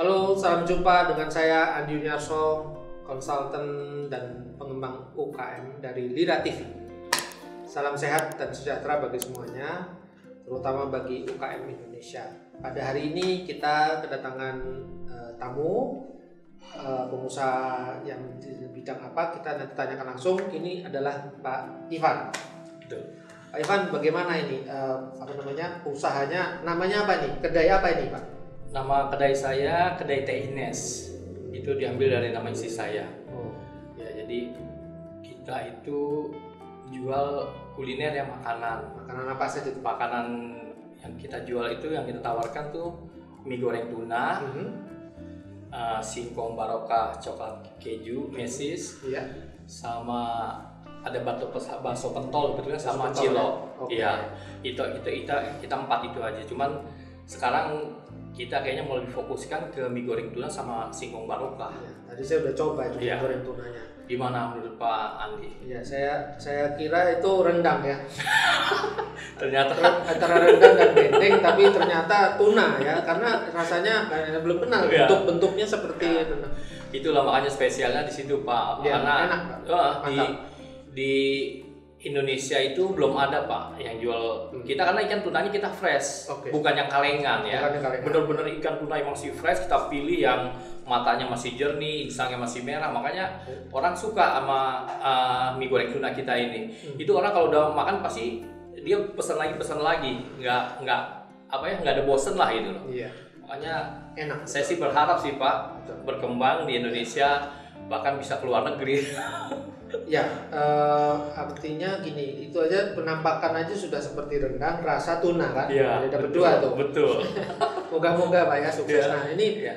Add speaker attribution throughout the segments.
Speaker 1: Halo, salam jumpa dengan saya Andi Yuniarso, konsultan dan pengembang UKM dari Lira TV. Salam sehat dan sejahtera bagi semuanya, terutama bagi UKM Indonesia. Pada hari ini kita kedatangan tamu, pengusaha yang di bidang apa, kita nanti tanyakan langsung. Ini adalah Pak Ivan.
Speaker 2: Betul.
Speaker 1: Pak Ivan, bagaimana ini usahanya? Namanya apa nih? Kedai apa ini, Pak?
Speaker 2: Nama kedai saya Kedai Teh Ines. Itu diambil dari nama istri saya.
Speaker 1: Oh.
Speaker 2: Ya, jadi kita itu jual kuliner ya, makanan.
Speaker 1: Makanan apa saja itu?
Speaker 2: Makanan yang kita jual itu, yang kita tawarkan tuh mie goreng tuna, singkong barokah coklat keju mesis,
Speaker 1: Iya.
Speaker 2: sama ada bakso pentol betulnya, sama
Speaker 1: Bakso pentol,
Speaker 2: cilok.
Speaker 1: ya?
Speaker 2: Iya. Kita 4 itu aja. Cuman sekarang kita kayaknya mau lebih fokuskan ke mie goreng tuna sama singkong barokah.
Speaker 1: Ya, tadi saya udah coba itu
Speaker 2: Iya.
Speaker 1: goreng tunanya.
Speaker 2: Gimana menurut Pak Andi?
Speaker 1: Iya, saya kira itu rendang ya.
Speaker 2: Ternyata
Speaker 1: Antara rendang dan dendeng, tapi ternyata tuna ya, karena rasanya belum kenal
Speaker 2: Iya.
Speaker 1: bentuknya seperti rendang.
Speaker 2: itulah makanya spesialnya di situ Pak.
Speaker 1: Iya,
Speaker 2: Karena
Speaker 1: enak, Pak.
Speaker 2: di
Speaker 1: Mantap.
Speaker 2: di Indonesia itu belum ada Pak yang jual. Kita karena ikan tunanya kita fresh,
Speaker 1: Oke.
Speaker 2: bukan yang kalengan ya.
Speaker 1: Bukan yang kalengan.
Speaker 2: Bener-bener ikan tuna yang masih fresh, kita pilih yang matanya masih jernih, insangnya masih merah. Makanya orang suka sama mie goreng tuna kita ini. Itu orang kalau udah makan pasti dia pesan lagi, nggak ada bosen lah itu loh.
Speaker 1: Iya,
Speaker 2: Makanya
Speaker 1: enak.
Speaker 2: saya sih berharap sih Pak berkembang di Indonesia, bahkan bisa keluar negeri.
Speaker 1: Ya, artinya gini, itu aja penampakan aja sudah seperti rendang, rasa tuna kan?
Speaker 2: Iya,
Speaker 1: Beda
Speaker 2: betul,
Speaker 1: berdua tuh.
Speaker 2: betul.
Speaker 1: Moga-moga Pak ya sukses.
Speaker 2: Iya.
Speaker 1: Nah ini
Speaker 2: Iya.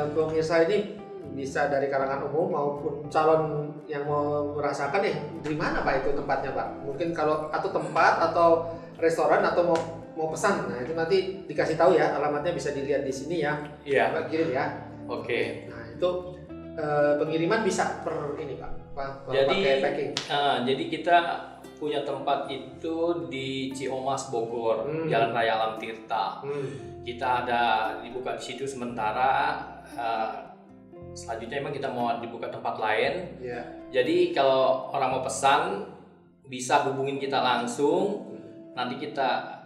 Speaker 1: pemirsa ini bisa dari kalangan umum maupun calon yang mau merasakan dari mana Pak itu tempatnya Pak? Mungkin atau tempat atau restoran atau mau pesan, nah itu nanti dikasih tahu ya, alamatnya bisa dilihat di sini ya.
Speaker 2: Iya.
Speaker 1: Pak kirim ya.
Speaker 2: Oke.
Speaker 1: Nah itu pengiriman bisa per ini Pak,
Speaker 2: Jadi
Speaker 1: pakai packing.
Speaker 2: jadi kita punya tempat itu di Ciamas Bogor, Jalan Raya Alam Tirta. Kita ada dibuka di situ sementara. Selanjutnya emang kita mau dibuka tempat lain.
Speaker 1: Ya.
Speaker 2: Jadi kalau orang mau pesan bisa hubungin kita langsung. Nanti kita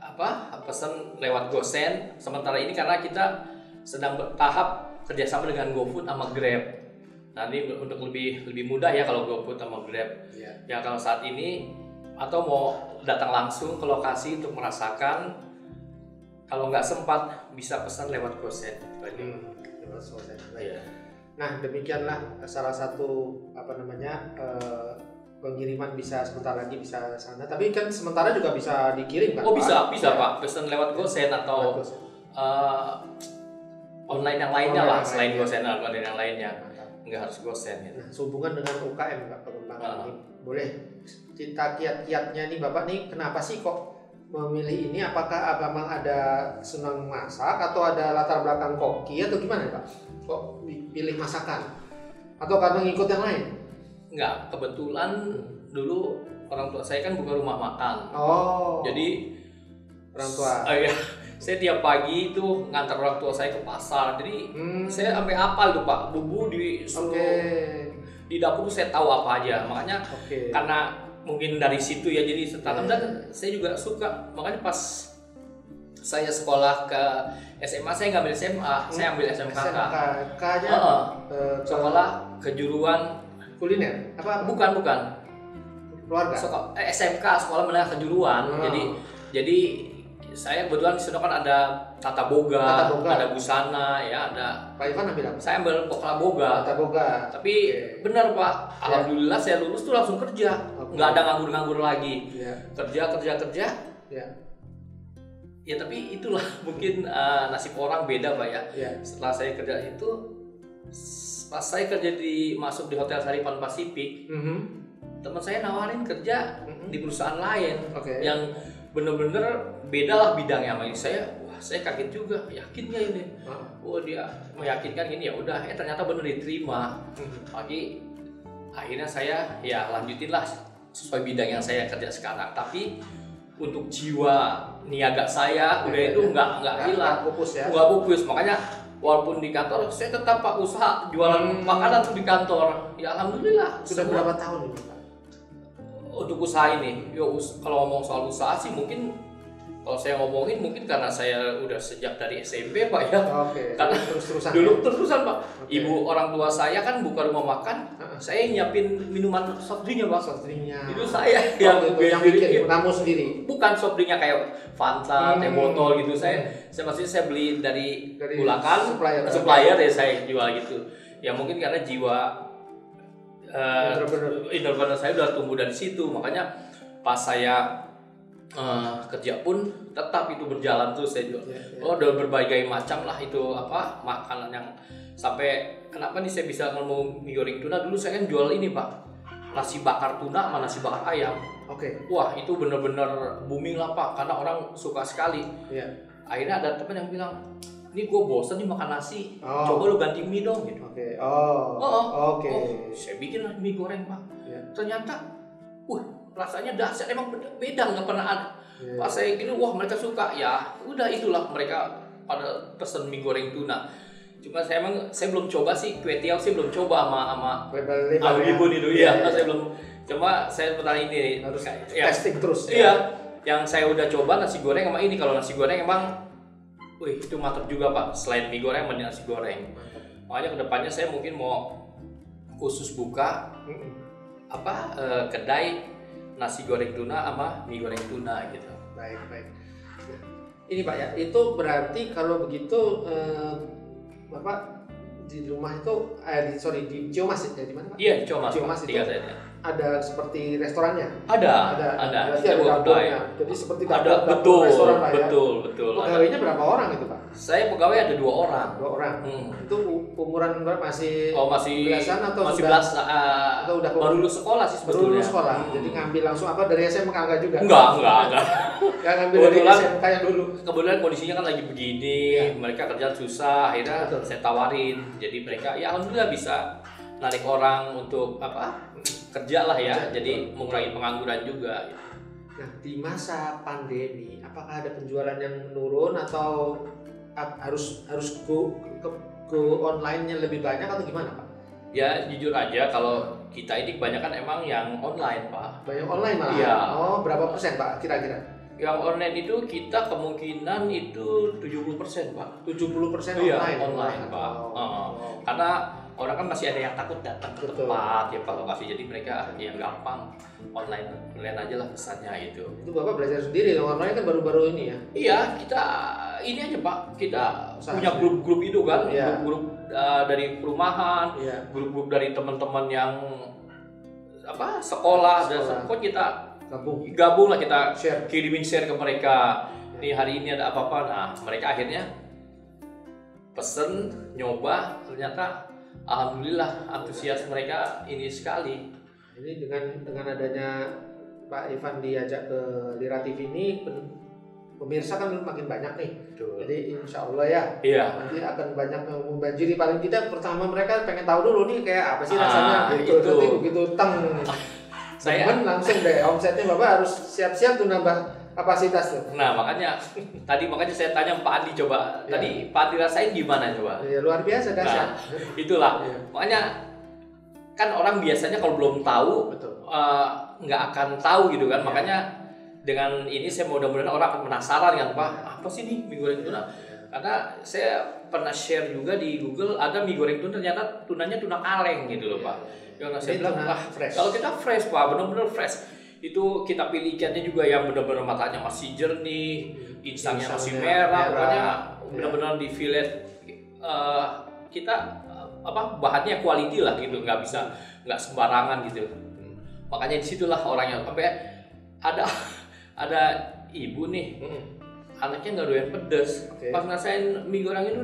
Speaker 2: pesan lewat GoSend. Sementara ini karena kita sedang bertahap kerjasama dengan GoFood sama Grab. Nanti untuk lebih mudah ya kalau GoFood sama Grab. Ya kalau saat ini atau mau datang langsung ke lokasi untuk merasakan. Kalau nggak sempat bisa pesan lewat GoSend.
Speaker 1: Iya. Nah demikianlah salah satu pengiriman bisa sebentar lagi bisa sana. Tapi kan sementara juga bisa dikirim kan?
Speaker 2: Oh
Speaker 1: Pak?
Speaker 2: bisa Pak, pesan lewat GoSend atau online yang lainnya lah, selain GoSend atau online yang lainnya. Nggak harus GoSend ya.
Speaker 1: Nah, sehubungan dengan UKM Pak, pengembangan ini boleh cerita kiat-kiatnya nih Bapak nih, kenapa sih kok memilih ini? Apakah memang ada senang masak atau ada latar belakang koki atau gimana Pak? Kok pilih masakan? Atau karena ngikut yang lain?
Speaker 2: Enggak, kebetulan dulu orang tua saya kan buka rumah makan.
Speaker 1: Oh.
Speaker 2: Jadi
Speaker 1: orang tua.
Speaker 2: Iya, saya tiap pagi itu ngantar orang tua saya ke pasar. Jadi saya sampai hafal tuh Pak, bumbu di di dapur tuh saya tahu apa aja. Makanya karena mungkin dari situ ya, jadi setanam dan saya juga suka. Makanya pas saya sekolah ke SMA, saya nggak ambil SMA, saya ambil SMK.
Speaker 1: SMK-nya
Speaker 2: sekolah kejuruan
Speaker 1: kuliner apa?
Speaker 2: Bukan.
Speaker 1: Keluarga.
Speaker 2: SMK, sekolah menengah kejuruan. Jadi saya kebetulan di sana kan ada tata boga, ada busana ya, ada.
Speaker 1: Pak Ivan ambil apa?
Speaker 2: Saya ambil pokoknya boga.
Speaker 1: Tata boga.
Speaker 2: Tapi benar Pak, alhamdulillah saya lulus tuh langsung kerja, nggak ada nganggur-nganggur lagi. Kerja. Ya tapi itulah mungkin nasib orang beda Pak ya. Setelah saya kerja itu, pas saya kerja masuk di Hotel Saripan Pasifik, teman saya nawarin kerja di perusahaan lain yang bener-bener beda lah bidangnya sama ini. Saya kaget juga, yakin nggak ini? Dia meyakinkan gini, ya udah, ternyata bener diterima. Lagi akhirnya saya ya lanjutin lah sesuai bidang yang saya kerja sekarang. Tapi untuk jiwa niaga saya udah itu nggak hilang, nggak pupus. Makanya walaupun di kantor saya tetap Pak usaha jualan makanan tuh di kantor. Ya alhamdulillah.
Speaker 1: Sudah berapa tahun ini Pak?
Speaker 2: Untuk usaha ini, kalau ngomong soal usaha sih mungkin kalau saya ngomongin mungkin karena saya udah sejak dari SMP Pak ya.
Speaker 1: Oke.
Speaker 2: Karena
Speaker 1: terus-terusan.
Speaker 2: Dulu terus-terusan Pak.
Speaker 1: Okay.
Speaker 2: Ibu orang tua saya kan buka rumah makan, saya nyiapin minuman soft drinknya Pak.
Speaker 1: Soft drinknya.
Speaker 2: Itu saya yang
Speaker 1: bikin kamu sendiri.
Speaker 2: Bukan soft drinknya kayak Fanta, teh botol gitu. Saya maksudnya saya beli dari Bulakan, supplier ya saya jual gitu. Ya mungkin karena jiwa entrepreneur saya udah tumbuh dari situ, makanya pas saya kerja pun tetap itu berjalan terus saya jual. Oh, udah berbagai macam lah itu apa makanan yang sampai kenapa nih saya bisa ngomong mie goreng tuna. Dulu saya kan jual ini Pak, nasi bakar tuna sama nasi bakar ayam.
Speaker 1: Oke.
Speaker 2: Wah itu bener-bener booming lah Pak, karena orang suka sekali. Akhirnya ada teman yang bilang, ini gue bosan nih makan nasi, coba lu ganti mie dong gitu.
Speaker 1: Oke.
Speaker 2: Saya bikin mie goreng Pak. Ternyata, rasanya dahsyat, emang beda, nggak pernah ada. Pas saya gini, wah mereka suka. Ya udah itulah mereka pada pesen mie goreng tuna. Cuma saya belum coba sih kue tiaw, saya belum coba sama Ibu itu. Iya, saya belum. Cuma saya pernah ini
Speaker 1: harus testing terus.
Speaker 2: Iya. Yang saya udah coba nasi goreng sama ini. Kalau nasi goreng emang itu mantap juga Pak. Selain mie goreng, mending nasi goreng. Makanya kedepannya saya mungkin mau khusus buka kedai nasi goreng tuna sama mie goreng tuna gitu.
Speaker 1: Baik. Ini Pak ya, itu berarti kalau begitu Bapak di rumah itu di Ciumas ya, di mana Pak?
Speaker 2: Iya, di Ciumas itu
Speaker 1: ada seperti restorannya?
Speaker 2: Ada.
Speaker 1: Berarti ada dapurnya. Jadi seperti dapur restoran Pak ya? Betul. Pegawainya berapa orang itu Pak?
Speaker 2: Saya pegawai ada 2 orang.
Speaker 1: 2 orang. Itu umuran berapa? Masih
Speaker 2: belasan
Speaker 1: atau
Speaker 2: atau udah baru lulus sekolah sih sebetulnya.
Speaker 1: Baru lulus sekolah. Jadi ngambil langsung dari SMK enggak juga?
Speaker 2: Enggak.
Speaker 1: Enggak ngambil dari SMK yang dulu.
Speaker 2: Kebetulan kondisinya kan lagi begini, mereka kerjaan susah, akhirnya saya tawarin. Jadi mereka ya alhamdulillah bisa narik orang untuk kerja lah ya. Jadi mengurangi pengangguran juga.
Speaker 1: Nah, di masa pandemi, apakah ada penjualan yang menurun atau harus go online-nya lebih banyak atau gimana Pak?
Speaker 2: Ya jujur aja kalau kita ini kebanyakan emang yang online Pak.
Speaker 1: Banyak online malah?
Speaker 2: Iya.
Speaker 1: Berapa persen Pak kira-kira?
Speaker 2: Yang online itu kita kemungkinan itu 70% Pak.
Speaker 1: 70%
Speaker 2: online Pak. Karena orang kan masih ada yang takut datang ke tempat ya Pak lokasi, jadi mereka yang gampang online aja lah pesannya itu.
Speaker 1: Itu Bapak belajar sendiri, online kan baru-baru ini ya?
Speaker 2: Iya, kita ini aja Pak, kita punya grup-grup itu kan, grup-grup dari perumahan, grup-grup dari teman-teman yang sekolah. Dan kita gabung lah, kita kirimin share ke mereka. Nih hari ini ada apa-apa, nah mereka akhirnya pesen, nyoba, ternyata alhamdulillah antusias mereka ini sekali. Ini
Speaker 1: dengan adanya Pak Ivan diajak ke Lira TV ini, pemirsa kan makin banyak nih. Betul. Jadi insya Allah nanti akan banyak yang membanjiri. Paling tidak pertama mereka pengen tahu dulu nih kayak apa sih rasanya gitu. Nanti begitu saya langsung deh omsetnya Bapak harus siap-siap tuh nambah kapasitas tuh.
Speaker 2: Nah makanya saya tanya Pak Andi coba. Tadi Pak Andi rasain gimana coba?
Speaker 1: Ya luar biasa dahsyat.
Speaker 2: Itulah. Makanya kan orang biasanya kalau belum tahu nggak akan tahu gitu kan. Makanya dengan ini saya mudah-mudahan orang akan penasaran kan Pak, apa sih nih mie goreng tuna? Karena saya pernah share juga di Google ada mie goreng tuna, ternyata tunanya tuna kaleng gitu loh Pak. Yang saya bilang fresh. Kalau kita fresh Pak, benar-benar fresh. Itu kita pilih ikannya juga yang benar-benar matanya masih jernih, insangnya masih merah, pokoknya benar-benar di fillet. Kita bahannya quality lah gitu, nggak sembarangan gitu. Makanya disitulah orangnya sampai ada ibu nih, anaknya nggak doyan pedes. Pas ngerasain mie goreng itu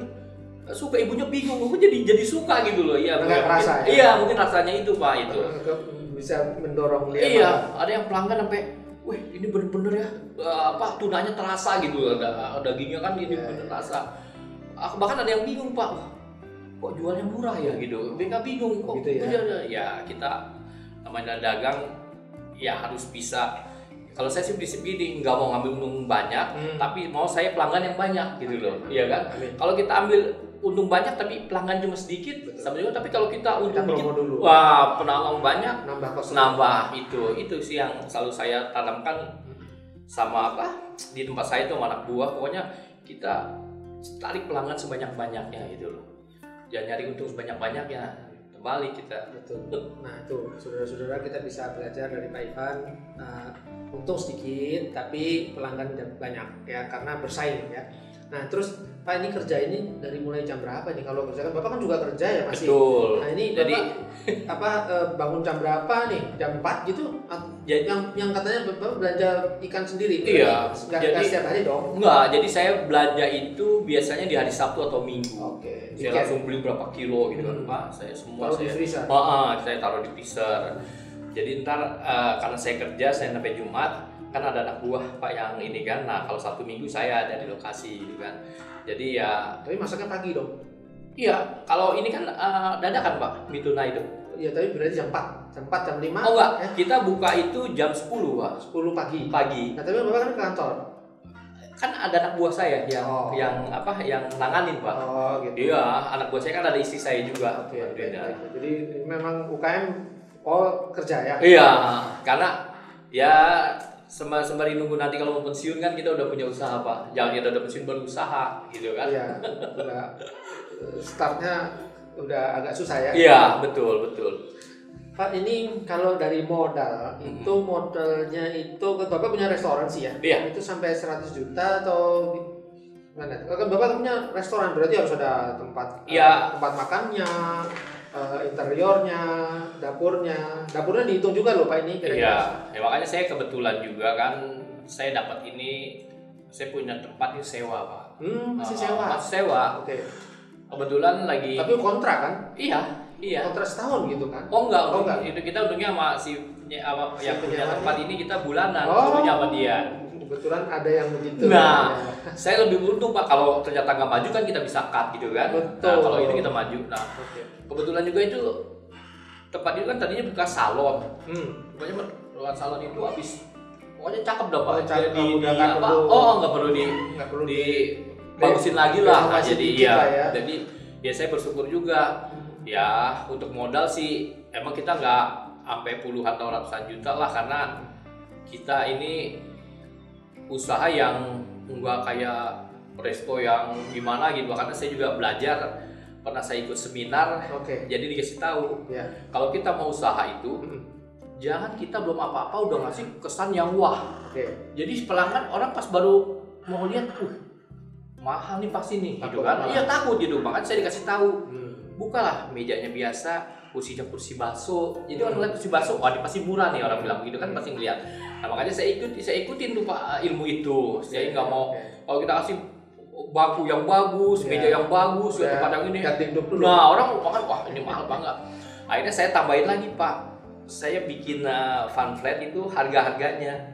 Speaker 2: suka, ibunya bingung, kok jadi suka gitu loh. Iya, mungkin rasanya itu Pak itu.
Speaker 1: Bisa mendorong dia.
Speaker 2: Iya, ada yang pelanggan sampai, wih ini bener-bener ya, tunanya terasa gitu, dagingnya kan ini bener terasa. Bahkan ada yang bingung Pak, kok jualnya murah ya gitu. Mereka bingung kok gitu ya. Kita namanya dagang ya harus bisa. Kalau saya sih prinsip gini, nggak mau ngambil untung banyak, tapi mau saya pelanggan yang banyak gitu loh, iya kan? Kalau kita ambil untung banyak tapi pelanggan cuma sedikit. Betul. Sama juga tapi kalau kita untung dikit,
Speaker 1: dulu.
Speaker 2: Wah, pelanggan banyak,
Speaker 1: nambah
Speaker 2: itu sih yang selalu saya tanamkan sama di tempat saya itu sama anak buah. Pokoknya kita tarik pelanggan sebanyak-banyaknya gitu loh. Jangan nyari untung sebanyak-banyaknya, terbalik kita.
Speaker 1: Betul. Nah itu saudara-saudara, kita bisa belajar dari Pak Ivan, untung sedikit tapi pelanggan banyak ya, karena bersaing ya. Nah terus Pak, ini kerja ini dari mulai jam berapa nih? Kalau kerja kan Bapak kan juga kerja ya masih.
Speaker 2: Betul.
Speaker 1: Nah ini jadi Bapak bangun jam berapa nih? Jam 4 gitu? Yang katanya Bapak belanja ikan sendiri?
Speaker 2: Iya.
Speaker 1: Nggak setiap hari dong?
Speaker 2: Enggak, jadi saya belanja itu biasanya di hari Sabtu atau Minggu.
Speaker 1: Oke.
Speaker 2: Saya langsung beli berapa kilo gitu kan Pak. Saya semua
Speaker 1: taruh di freezer?
Speaker 2: Saya taruh di freezer. Jadi ntar karena saya kerja, saya sampai Jumat, kan ada anak buah Pak yang ini kan. Nah kalau Sabtu Minggu saya ada di lokasi gitu kan. Jadi ya.
Speaker 1: Tapi masaknya pagi dong?
Speaker 2: Iya, kalau ini kan dadakan Pak, mie tuna itu.
Speaker 1: Iya, tapi berarti jam 4, jam 5.
Speaker 2: Oh enggak, kita buka itu jam 10 Pak.
Speaker 1: 10 pagi?
Speaker 2: Pagi.
Speaker 1: Nah tapi Bapak kan ke kantor?
Speaker 2: Kan ada anak buah saya yang nanganin Pak.
Speaker 1: Oh gitu.
Speaker 2: Iya, anak buah saya kan ada istri saya juga.
Speaker 1: Oke. Jadi memang UKM kerja ya?
Speaker 2: Iya, karena ya sembari nunggu nanti kalau mau pensiun kan kita udah punya usaha Pak. Jangan kita udah pensiun baru usaha gitu kan.
Speaker 1: Iya, udah startnya udah agak susah ya.
Speaker 2: Iya, betul.
Speaker 1: Pak, ini kalau dari modal, itu modalnya itu Bapak punya restoran sih ya?
Speaker 2: Iya.
Speaker 1: Itu sampai 100 juta atau gimana? Kan Bapak punya restoran, berarti harus ada tempat tempat makannya, interiornya, dapurnya dihitung juga loh Pak ini.
Speaker 2: Iya, ya makanya saya kebetulan juga kan saya dapat ini, saya punya tempat di sewa Pak.
Speaker 1: Masih sewa?
Speaker 2: Masih sewa.
Speaker 1: Oke.
Speaker 2: Kebetulan lagi.
Speaker 1: Tapi kontrak kan?
Speaker 2: Iya.
Speaker 1: Kontrak setahun gitu kan?
Speaker 2: Oh enggak. Itu kita untungnya sama yang punya tempat ini kita bulanan, dulunya sama dia.
Speaker 1: Kebetulan ada yang begitu.
Speaker 2: Nah, saya lebih beruntung Pak, kalau ternyata nggak maju kan kita bisa cut gitu kan.
Speaker 1: Betul.
Speaker 2: Nah, kalau ini kita maju. Nah, kebetulan juga itu tempat itu kan tadinya buka salon. Pokoknya ruang salon itu pokoknya cakep dah Pak. Jadi nggak perlu bagusin lagi lah. Nah, jadi jadi ya saya bersyukur juga. Ya untuk modal sih emang kita nggak sampai puluhan atau ratusan juta lah, karena kita ini usaha yang nggak kayak resto yang gimana gitu. Karena saya juga belajar, pernah saya ikut seminar, jadi dikasih tahu kalau kita mau usaha itu jangan kita belum apa-apa udah ngasih kesan yang wah. Jadi pelanggan orang pas baru mau lihat, mahal nih pasti nih, gitu kan? Iya takut gitu, makanya saya dikasih tahu. Bukalah mejanya biasa, kursinya kursi bakso. Jadi orang lihat kursi bakso, wah ini pasti murah nih, orang bilang begitu kan, pasti ngeliat. Nah makanya saya ikutin tuh Pak ilmu itu. Saya nggak mau kalau kita kasih bangku yang bagus, meja yang bagus, tempat yang ini. Nah orang makan, wah ini mahal banget. Akhirnya saya tambahin lagi Pak. Saya bikin fun flat itu harga-harganya.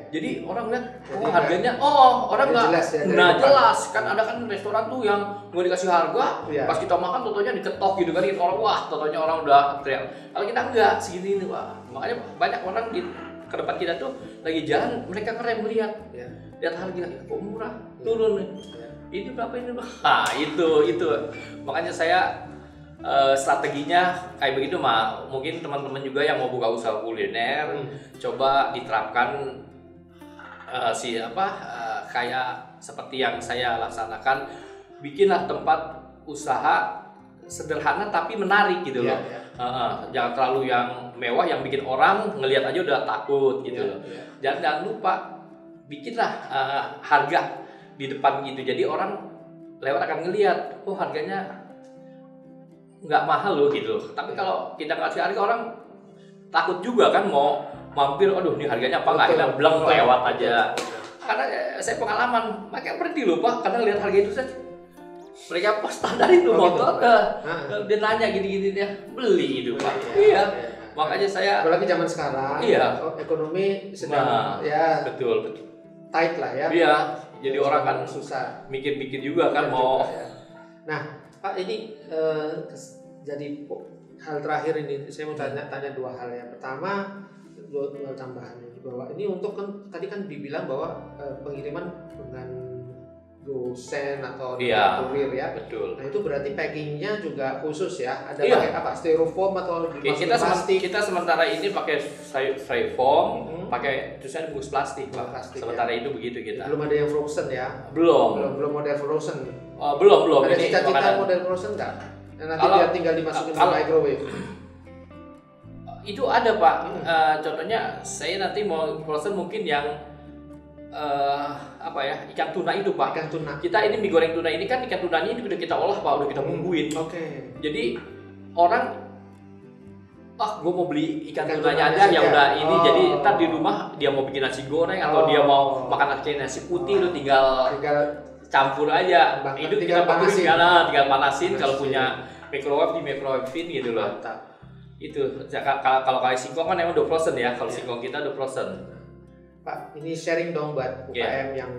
Speaker 2: Jadi orang lihat, harganya, orang nggak, jelas kan. Ada kan restoran tuh yang nggak dikasih harga, pas kita makan totonya diketok gitu kan, orang totonya orang udah teriak. Kalau kita enggak segini nih Pak. Makanya banyak orang di ke depan kita tuh lagi jalan, mereka ngerem melihat, lihat harga, kok murah, turun nih. Ini berapa ini Pak? Nah itu makanya saya strateginya kayak begitu mungkin teman-teman juga yang mau buka usaha kuliner coba diterapkan kayak seperti yang saya laksanakan, bikinlah tempat usaha sederhana tapi menarik gitu loh. Jangan terlalu yang mewah yang bikin orang ngelihat aja udah takut gitu loh. Jangan lupa bikinlah harga di depan gitu, jadi orang lewat akan ngelihat, harganya nggak mahal loh gitu. Tapi kalau kita ngasih harga, orang takut juga kan mau mampir, ini harganya apa nggak, kita bilang lewat aja. Karena saya pengalaman, makanya berhenti loh Pak, karena lihat harga itu saja. Mereka pas standar itu motor, dia nanya gini-gini dia beli itu Pak. Iya. Makanya saya.
Speaker 1: Apalagi zaman sekarang, ekonomi sedang
Speaker 2: betul.
Speaker 1: Tight lah ya.
Speaker 2: Iya. Jadi orang kan
Speaker 1: susah.
Speaker 2: Mikir-mikir juga kan mau.
Speaker 1: Nah. Pak, ini jadi hal terakhir ini saya mau tanya dua hal ya. Pertama, dua tambahan ini, bahwa ini untuk kan tadi kan dibilang bahwa pengiriman dengan GoSend atau kurir ya.
Speaker 2: Betul.
Speaker 1: Nah itu berarti packingnya juga khusus ya. Ada pakai apa? Styrofoam atau plastik?
Speaker 2: Kita sementara ini pakai styrofoam, pakai tulisan bungkus plastik, Pak. Sementara itu begitu kita.
Speaker 1: Belum ada yang frozen ya?
Speaker 2: Belum
Speaker 1: Model frozen.
Speaker 2: Belum.
Speaker 1: Ada cita-cita model frozen nggak? Nanti dia tinggal dimasukin ke microwave.
Speaker 2: Itu ada, Pak. Contohnya saya nanti mau frozen mungkin yang ikan tuna itu, Pak.
Speaker 1: Ikan tuna.
Speaker 2: Kita ini mie goreng tuna ini kan ikan tunanya ini udah kita olah, Pak, udah kita bumbuin.
Speaker 1: Oke.
Speaker 2: Jadi orang gue mau beli ikan tunanya aja ya udah ini. Jadi ntar di rumah dia mau bikin nasi goreng atau dia mau makan nasi putih, lu tinggal campur aja. Itu tinggal panasin kalau punya microwave di microwave-in gitu loh. Itu kalau kayak singkong kan emang udah frozen ya. Kalau singkong kita udah frozen.
Speaker 1: Pak, ini sharing dong buat UKM yang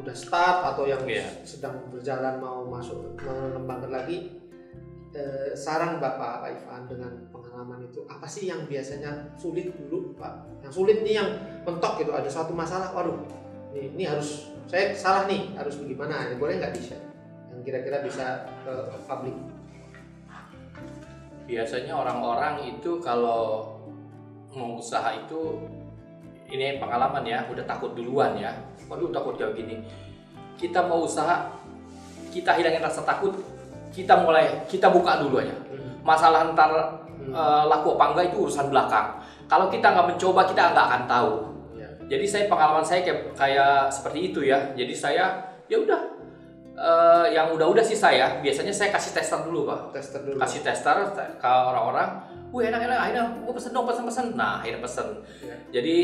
Speaker 1: udah start atau yang sedang berjalan mau masuk mengembangkan lagi. Saran Bapak Pak Ivan dengan pengalaman itu apa sih yang biasanya sulit dulu, Pak? Yang sulit nih yang mentok gitu, ada suatu masalah, waduh ini harus saya salah nih, harus bagaimana? Boleh nggak di-share? Yang kira-kira bisa ke publik.
Speaker 2: Biasanya orang-orang itu kalau mau usaha itu ini pengalaman ya, udah takut duluan ya. Waduh takut jauh gini. Kita mau usaha, kita hilangin rasa takut, kita buka dulu aja. Masalah ntar laku apa enggak itu urusan belakang. Kalau kita nggak mencoba kita nggak akan tahu. Jadi pengalaman saya kayak seperti itu ya. Jadi saya ya udah yang udah sih saya biasanya saya kasih tester dulu, Pak. Kasih tester ke orang-orang. Enak akhirnya gue pesen dong, pesen. Nah akhirnya pesen. Jadi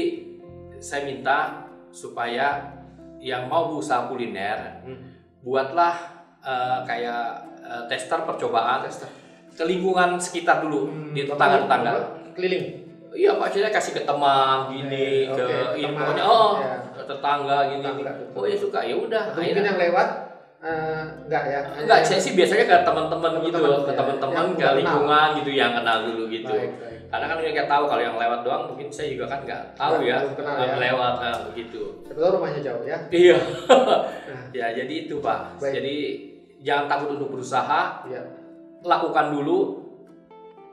Speaker 2: saya minta supaya yang mau usaha kuliner buatlah kayak tester percobaan ke lingkungan sekitar dulu di tetangga-tetangga.
Speaker 1: Keliling.
Speaker 2: Iya, Pak, saya kasih ke teman gini, ke pokoknya tetangga gini. Oh ya suka, ya udah.
Speaker 1: Mungkin yang lewat enggak ya?
Speaker 2: Enggak, saya sih biasanya ke teman-teman gitu, ke teman-teman, ke lingkungan gitu yang kenal dulu gitu. Karena kan nggak tahu kalau yang lewat doang, mungkin saya juga kan nggak tahu ya, lewat begitu.
Speaker 1: Sebetulnya rumahnya jauh ya?
Speaker 2: Iya. Ya jadi itu, Pak. Jadi jangan takut untuk berusaha, lakukan dulu.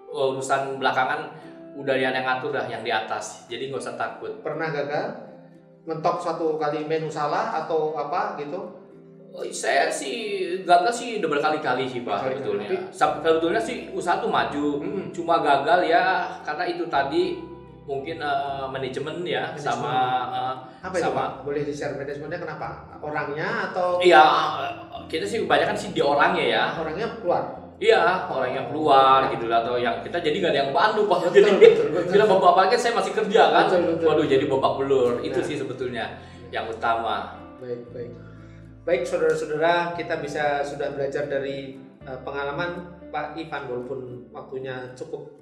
Speaker 2: Urusan belakangan udah yang ngatur dah yang di atas, jadi nggak usah takut.
Speaker 1: Pernah gagal? Mentok suatu kali menu salah atau apa gitu?
Speaker 2: Saya sih gagal sih udah berkali-kali sih, Pak, sebetulnya. Sebetulnya sih usaha tuh maju, cuma gagal ya karena itu tadi mungkin manajemen ya sama
Speaker 1: apa itu, Pak? Boleh di-share manajemennya kenapa? Orangnya atau?
Speaker 2: Iya, kita sih kebanyakan sih di orangnya ya.
Speaker 1: Orangnya keluar.
Speaker 2: Iya, orang yang keluar gitu atau yang kita jadi nggak ada yang bantu, Pak. Jadi kita bapak-bapak kan saya masih kerja kan. Waduh, jadi babak belur. Itu sih sebetulnya yang utama.
Speaker 1: Baik, saudara-saudara, kita sudah belajar dari pengalaman Pak Ivan walaupun waktunya cukup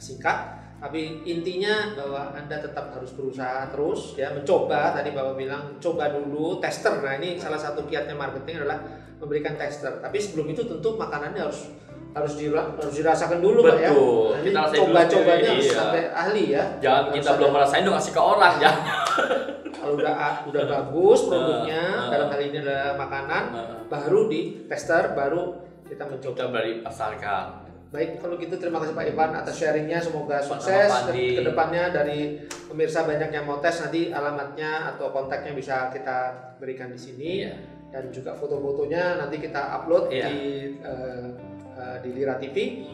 Speaker 1: singkat, tapi intinya bahwa Anda tetap harus berusaha terus ya, mencoba. Tadi Bapak bilang coba dulu, tester. Nah, ini salah satu kiatnya marketing adalah memberikan tester. Tapi sebelum itu tentu makanannya harus dirasakan dulu, Pak ya. Nah, ini coba-cobanya harus sampai ahli ya.
Speaker 2: Jangan kita belum merasain dong ngasih ke orang ya.
Speaker 1: Kalau udah bagus produknya, dalam hal ini adalah makanan, baru di tester, baru kita mencoba
Speaker 2: pasarkan.
Speaker 1: Baik, kalau gitu terima kasih Pak Ivan atas sharingnya, semoga sukses ke depannya. Dari pemirsa banyak yang mau tes, nanti alamatnya atau kontaknya bisa kita berikan di sini, dan juga foto-fotonya nanti kita upload di Lira TV.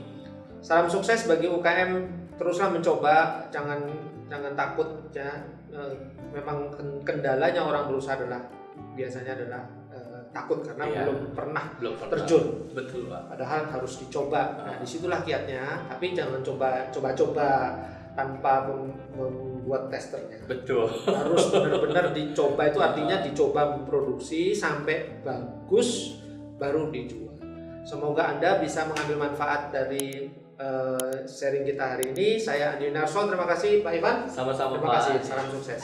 Speaker 1: Salam sukses bagi UKM, teruslah mencoba, jangan takut ya. Memang kendalanya orang berusaha biasanya adalah takut karena belum pernah terjun.
Speaker 2: Betul, Pak.
Speaker 1: Padahal harus dicoba. Nah, disitulah kiatnya. Tapi jangan coba-coba tanpa membuat testernya.
Speaker 2: Betul.
Speaker 1: Harus benar-benar dicoba. Itu artinya dicoba memproduksi sampai bagus baru dijual. Semoga Anda bisa mengambil manfaat dari sharing kita hari ini. Saya Andi Narso. Terima kasih Pak Ivan.
Speaker 2: Sama-sama,
Speaker 1: Terima
Speaker 2: Pak.
Speaker 1: kasih. Salam sukses.